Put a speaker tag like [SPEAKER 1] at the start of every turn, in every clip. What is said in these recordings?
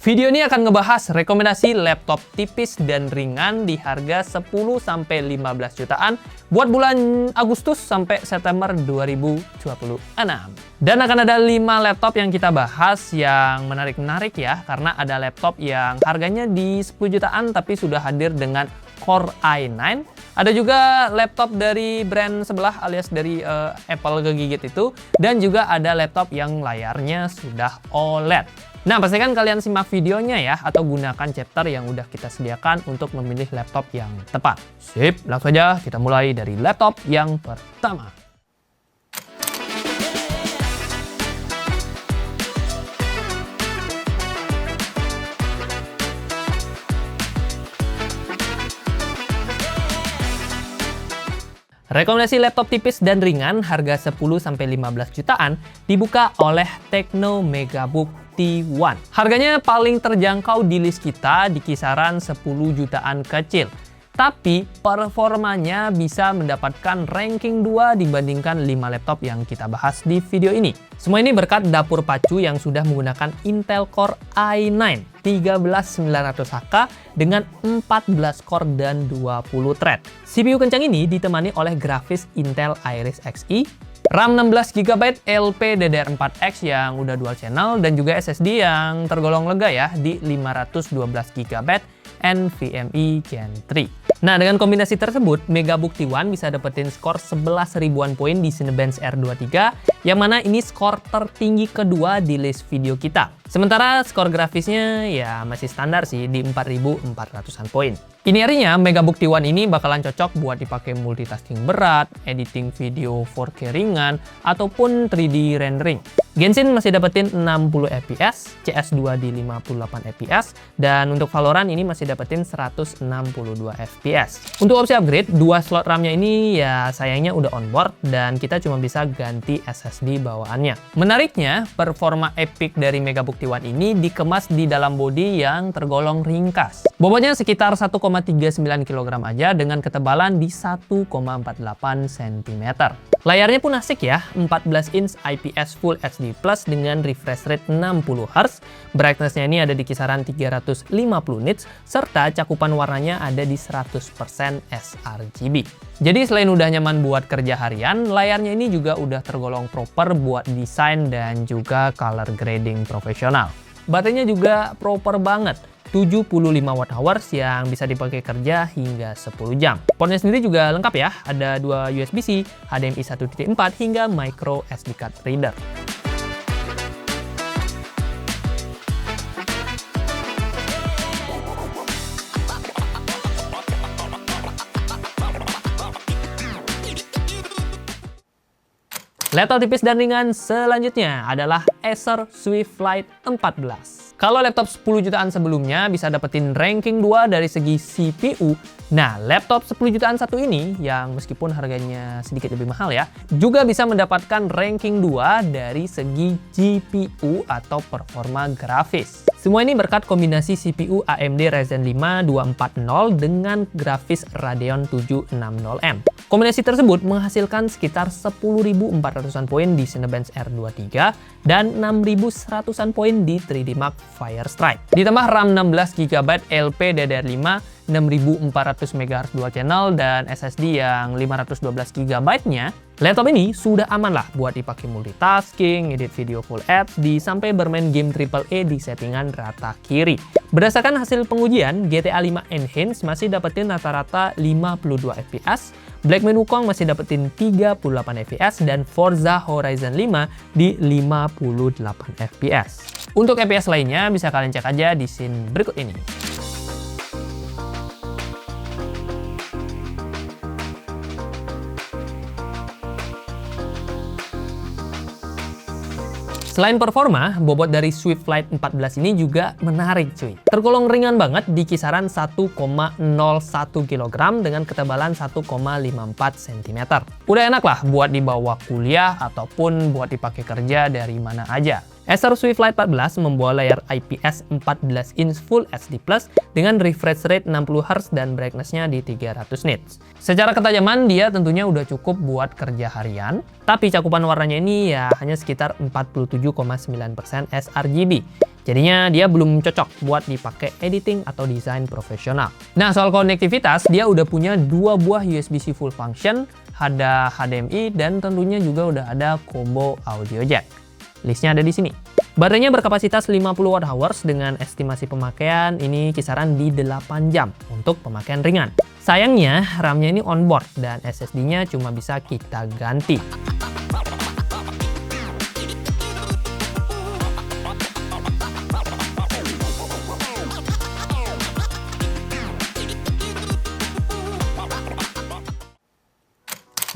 [SPEAKER 1] Video ini akan ngebahas rekomendasi laptop tipis dan ringan di harga 10-15 jutaan buat bulan Agustus sampai September 2026. Dan akan ada 5 laptop yang kita bahas yang menarik-menarik ya, karena ada laptop yang harganya di 10 jutaan tapi sudah hadir dengan Core i9. Ada juga laptop dari brand sebelah alias dari Apple kegigit itu. Dan juga ada laptop yang layarnya sudah OLED. Nah, pastikan kalian simak videonya ya, atau gunakan chapter yang udah kita sediakan untuk memilih laptop yang tepat. Sip, langsung aja kita mulai dari laptop yang pertama. Rekomendasi laptop tipis dan ringan harga 10-15 jutaan dibuka oleh Tecno Megabook T1. Harganya paling terjangkau di list kita di kisaran 10 jutaan kecil. Tapi performanya bisa mendapatkan ranking 2 dibandingkan 5 laptop yang kita bahas di video ini. Semua ini berkat dapur pacu yang sudah menggunakan Intel Core i9 13900HK dengan 14 core dan 20 thread. CPU kencang ini ditemani oleh grafis Intel Iris Xe, RAM 16GB LPDDR4X yang udah dual channel, dan juga SSD yang tergolong lega ya di 512GB NVMe Gen 3. Nah, dengan kombinasi tersebut, Megabook T1 bisa dapetin skor 11 ribuan poin di Cinebench R23, yang mana ini skor tertinggi kedua di list video kita. Sementara skor grafisnya ya masih standar sih di 4.400-an poin. Ini artinya Megabook T1 ini bakalan cocok buat dipakai multitasking berat, editing video 4K ringan, ataupun 3D rendering. Genshin masih dapetin 60 fps, CS2 di 58 fps, dan untuk Valorant ini masih dapetin 162 fps. Untuk opsi upgrade, 2 slot RAM-nya ini ya sayangnya udah onboard dan kita cuma bisa ganti SSD bawaannya. Menariknya, performa epic dari Megabook T1 ini dikemas di dalam bodi yang tergolong ringkas. Bobotnya sekitar 1,39 kg aja dengan ketebalan di 1,48 cm. Layarnya pun asik ya, 14 inch IPS Full HD Plus dengan refresh rate 60Hz, brightness-nya ini ada di kisaran 350 nits, serta cakupan warnanya ada di 100% sRGB. Jadi selain udah nyaman buat kerja harian, layarnya ini juga udah tergolong proper buat desain dan juga color grading profesional. Baterainya juga proper banget, 75 Wh yang bisa dipakai kerja hingga 10 jam. Portnya sendiri juga lengkap ya, ada 2 USB-C, HDMI 1.4 hingga micro SD card reader. Laptop tipis dan ringan selanjutnya adalah Acer Swift Lite 14. Kalau laptop 10 jutaan sebelumnya bisa dapetin ranking 2 dari segi CPU, nah laptop 10 jutaan satu ini yang meskipun harganya sedikit lebih mahal ya, juga bisa mendapatkan ranking 2 dari segi GPU atau performa grafis. Semua ini berkat kombinasi CPU AMD Ryzen 5 240 dengan grafis Radeon 760M. Kombinasi tersebut menghasilkan sekitar 10.400-an poin di Cinebench R23 dan 6.100-an poin di 3D Mark Firestrike. Ditambah RAM 16GB LPDDR5, 6400 MHz dual channel, dan SSD yang 512GB-nya, laptop ini sudah aman lah buat dipakai multitasking, edit video Full HD, sampai bermain game AAA di settingan rata kiri. Berdasarkan hasil pengujian, GTA 5 Enhanced masih dapetin rata-rata 52 fps, Black Man Wukong masih dapetin 38 fps, dan Forza Horizon 5 di 58 fps. Untuk fps lainnya bisa kalian cek aja di scene berikut ini. Selain performa, bobot dari Swift Lite 14 ini juga menarik cuy. Tergolong ringan banget di kisaran 1,01 kg dengan ketebalan 1,54 cm. Udah enak lah buat dibawa kuliah ataupun buat dipakai kerja dari mana aja. Acer Swift Lite 14 membawa layar IPS 14 inch Full HD Plus dengan refresh rate 60Hz dan brightness-nya di 300 nits. Secara ketajaman dia tentunya udah cukup buat kerja harian, tapi cakupan warnanya ini ya hanya sekitar 47,9% sRGB. Jadinya dia belum cocok buat dipakai editing atau desain profesional. Nah, soal konektivitas, dia udah punya 2 buah USB-C full function, ada HDMI, dan tentunya juga udah ada combo audio jack. Listnya ada di sini. Baterainya berkapasitas 50 Wh dengan estimasi pemakaian ini kisaran di 8 jam untuk pemakaian ringan. Sayangnya, RAM-nya ini onboard dan SSD-nya cuma bisa kita ganti.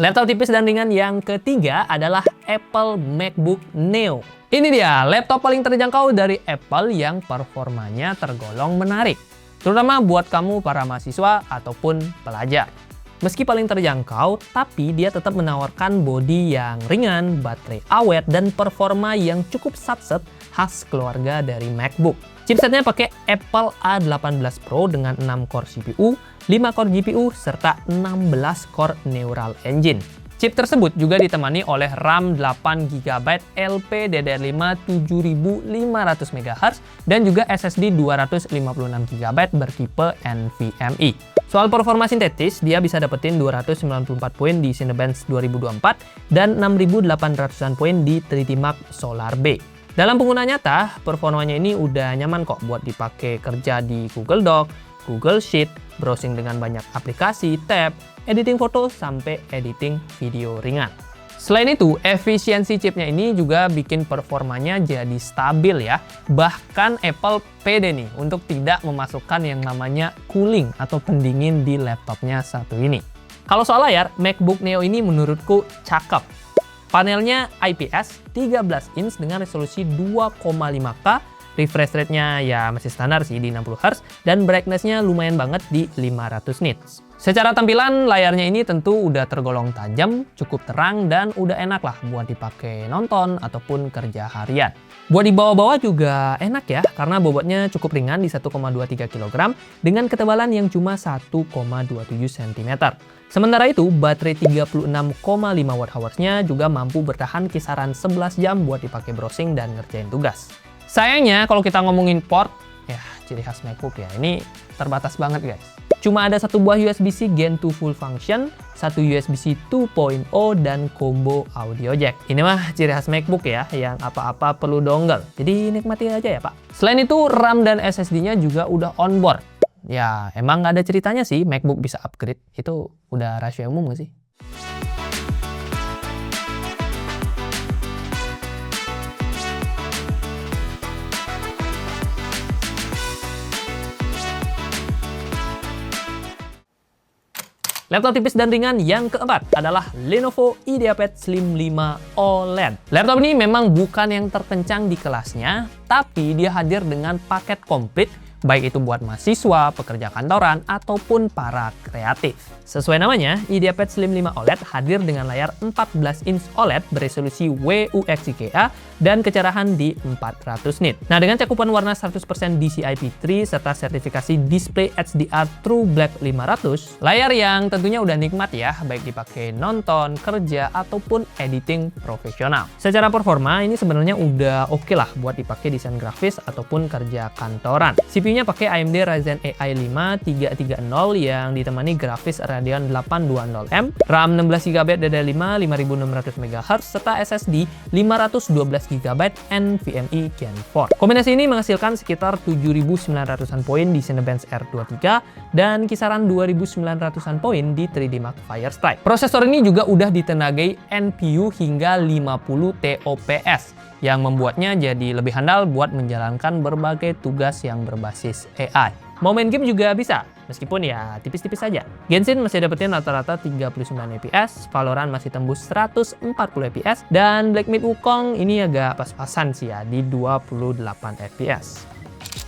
[SPEAKER 1] Laptop tipis dan ringan yang ketiga adalah Apple MacBook Neo. Ini dia, laptop paling terjangkau dari Apple yang performanya tergolong menarik, terutama buat kamu para mahasiswa ataupun pelajar. Meski paling terjangkau, tapi dia tetap menawarkan bodi yang ringan, baterai awet, dan performa yang cukup satset khas keluarga dari MacBook. Chipsetnya pakai Apple A18 Pro dengan 6 core CPU, 5 core GPU, serta 16 core Neural Engine. Chip tersebut juga ditemani oleh RAM 8GB LPDDR5 7500 MHz dan juga SSD 256GB bertipe NVMe. Soal performa sintetis, dia bisa dapetin 294 poin di Cinebench 2024 dan 6800-an poin di 3D Mark Solar B. Dalam penggunaan nyata, performanya ini udah nyaman kok buat dipakai kerja di Google Doc, Google Sheet, browsing dengan banyak aplikasi, tab, editing foto, sampai editing video ringan. Selain itu, efisiensi chipnya ini juga bikin performanya jadi stabil ya. Bahkan Apple pede nih untuk tidak memasukkan yang namanya cooling atau pendingin di laptopnya satu ini. Kalau soal layar, MacBook Neo ini menurutku cakep. Panelnya IPS 13 inch dengan resolusi 2,5K, refresh rate-nya ya masih standar sih di 60Hz, dan brightness-nya lumayan banget di 500 nits. Secara tampilan, layarnya ini tentu udah tergolong tajam, cukup terang, dan udah enak lah buat dipakai nonton ataupun kerja harian. Buat dibawa-bawa juga enak ya, karena bobotnya cukup ringan di 1,23 kg dengan ketebalan yang cuma 1,27 cm. Sementara itu, baterai 36,5 Wh-nya juga mampu bertahan kisaran 11 jam buat dipakai browsing dan ngerjain tugas. Sayangnya, kalau kita ngomongin port, ya ciri khas MacBook ya, ini terbatas banget guys. Cuma ada satu buah USB-C Gen 2 full function, satu USB-C 2.0, dan combo audio jack. Ini mah ciri khas MacBook ya, yang apa-apa perlu dongle. Jadi nikmati aja ya Pak. Selain itu, RAM dan SSD-nya juga udah onboard. Ya, emang nggak ada ceritanya sih MacBook bisa upgrade. Itu udah rahasia umum nggak sih? Laptop tipis dan ringan yang keempat adalah Lenovo IdeaPad Slim 5 OLED. Laptop ini memang bukan yang terkencang di kelasnya, tapi dia hadir dengan paket komplit, baik itu buat mahasiswa, pekerja kantoran, ataupun para kreatif. Sesuai namanya, IdeaPad Slim 5 OLED hadir dengan layar 14 inch OLED beresolusi WUXGA dan kecerahan di 400 nit. Nah, dengan cakupan warna 100% DCI-P3 serta sertifikasi Display HDR True Black 500, layar yang tentunya udah nikmat ya, baik dipakai nonton, kerja, ataupun editing profesional. Secara performa, ini sebenarnya udah oke lah buat dipakai desain grafis ataupun kerja kantoran. CPU-nya pakai AMD Ryzen AI 5 330 yang ditemani grafis Radeon 820M, RAM 16GB DDR5 5600 MHz, serta SSD 512GB NVMe Gen 4. Kombinasi ini menghasilkan sekitar 7.900-an poin di Cinebench R23 dan kisaran 2.900-an poin di 3D Mark Firestrike. Prosesor ini juga udah ditenagai NPU hingga 50 TOPS yang membuatnya jadi lebih handal buat menjalankan berbagai tugas yang berbasis AI. Mau main game juga bisa, meskipun ya tipis-tipis saja. Genshin masih dapetin rata-rata 39 fps, Valorant masih tembus 140 fps, dan Black Myth Wukong ini agak pas-pasan sih ya, di 28 fps.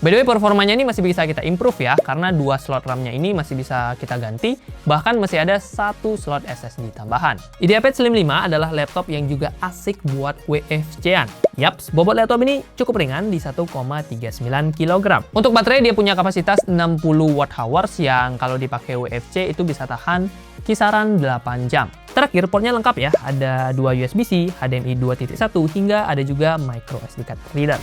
[SPEAKER 1] By the way, performanya ini masih bisa kita improve ya, karena 2 slot RAM-nya ini masih bisa kita ganti, bahkan masih ada 1 slot SSD tambahan. IdeaPad Slim 5 adalah laptop yang juga asik buat WFC-an. Yaps, bobot laptop ini cukup ringan di 1,39 kg. Untuk baterai dia punya kapasitas 60 Wh yang kalau dipakai WFC itu bisa tahan kisaran 8 jam. Terakhir, portnya lengkap ya, ada 2 USB-C, HDMI 2.1, hingga ada juga micro SD card reader.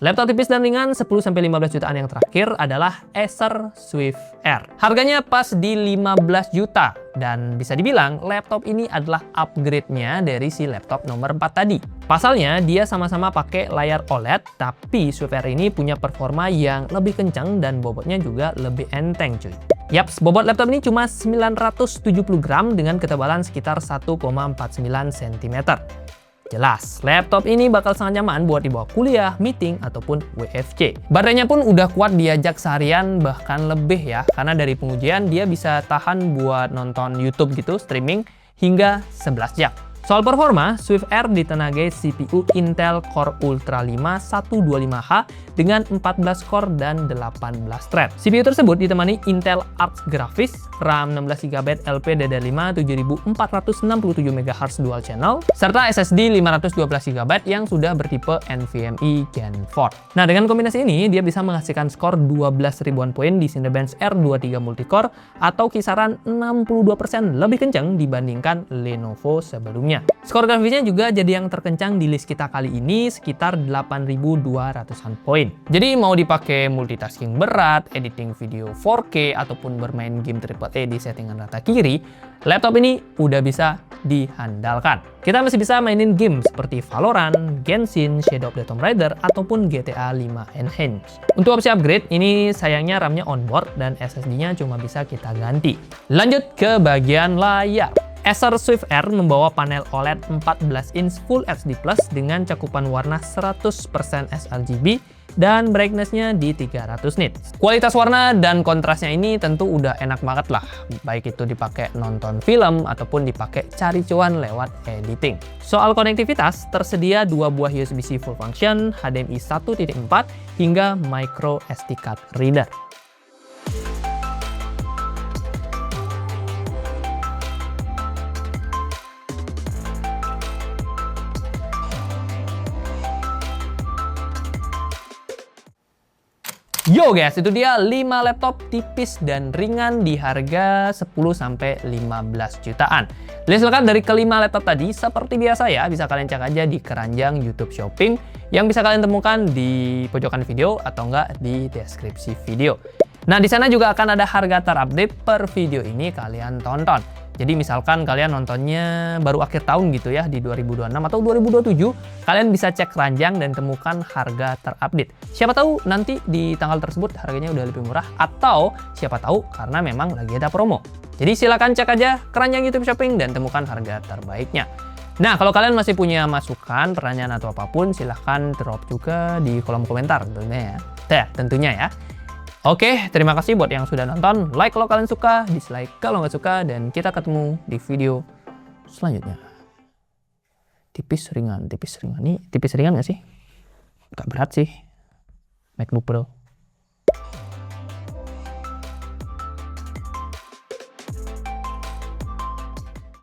[SPEAKER 1] Laptop tipis dan ringan 10-15 jutaan yang terakhir adalah Acer Swift Air. Harganya pas di 15 juta dan bisa dibilang laptop ini adalah upgrade-nya dari si laptop nomor 4 tadi. Pasalnya dia sama-sama pakai layar OLED, tapi Swift Air ini punya performa yang lebih kencang dan bobotnya juga lebih enteng cuy. Yaps, bobot laptop ini cuma 970 gram dengan ketebalan sekitar 1,49 cm. Jelas, laptop ini bakal sangat nyaman buat dibawa kuliah, meeting, ataupun WFC. Baterainya pun udah kuat diajak seharian, bahkan lebih ya. Karena dari pengujian dia bisa tahan buat nonton YouTube gitu, streaming, hingga 11 jam. Soal performa, Swift Air ditenagai CPU Intel Core Ultra 5 125H dengan 14 core dan 18 thread. CPU tersebut ditemani Intel Arc Graphics, RAM 16GB LPDDR5 7467 MHz dual channel, serta SSD 512GB yang sudah bertipe NVMe Gen 4. Nah, dengan kombinasi ini dia bisa menghasilkan skor 12 ribuan poin di Cinebench R23 Multicore atau kisaran 62% lebih kencang dibandingkan Lenovo sebelumnya. Skor grafisnya juga jadi yang terkencang di list kita kali ini, sekitar 8.200-an poin. Jadi mau dipakai multitasking berat, editing video 4K, ataupun bermain game AAA di settingan rata kiri, laptop ini udah bisa dihandalkan. Kita masih bisa mainin game seperti Valorant, Genshin, Shadow of the Tomb Raider, ataupun GTA 5 Enhanced. Untuk opsi upgrade, ini sayangnya RAM-nya onboard dan SSD-nya cuma bisa kita ganti. Lanjut ke bagian layar. Acer Swift Air membawa panel OLED 14 inch Full HD Plus dengan cakupan warna 100% sRGB dan brightness-nya di 300 nits. Kualitas warna dan kontrasnya ini tentu udah enak banget lah, baik itu dipakai nonton film ataupun dipakai cari cuan lewat editing. Soal konektivitas, tersedia 2 buah USB-C full function, HDMI 1.4 hingga micro SD card reader. Yo guys, itu dia 5 laptop tipis dan ringan di harga 10-15 jutaan. List lengkap dari kelima laptop tadi seperti biasa ya, bisa kalian cek aja di keranjang YouTube Shopping yang bisa kalian temukan di pojokan video atau enggak di deskripsi video. Nah, di sana juga akan ada harga terupdate per video ini kalian tonton. Jadi misalkan kalian nontonnya baru akhir tahun gitu ya, di 2026 atau 2027, kalian bisa cek keranjang dan temukan harga terupdate. Siapa tahu nanti di tanggal tersebut harganya udah lebih murah, atau siapa tahu karena memang lagi ada promo. Jadi silakan cek aja keranjang YouTube Shopping dan temukan harga terbaiknya. Nah, kalau kalian masih punya masukan, pertanyaan atau apapun, silahkan drop juga di kolom komentar tentunya ya. Oke, terima kasih buat yang sudah nonton. Like kalau kalian suka, dislike kalau nggak suka, dan kita ketemu di video selanjutnya. Tipis ringan. Nih tipis ringan nggak sih? Nggak berat sih. MacBook Pro.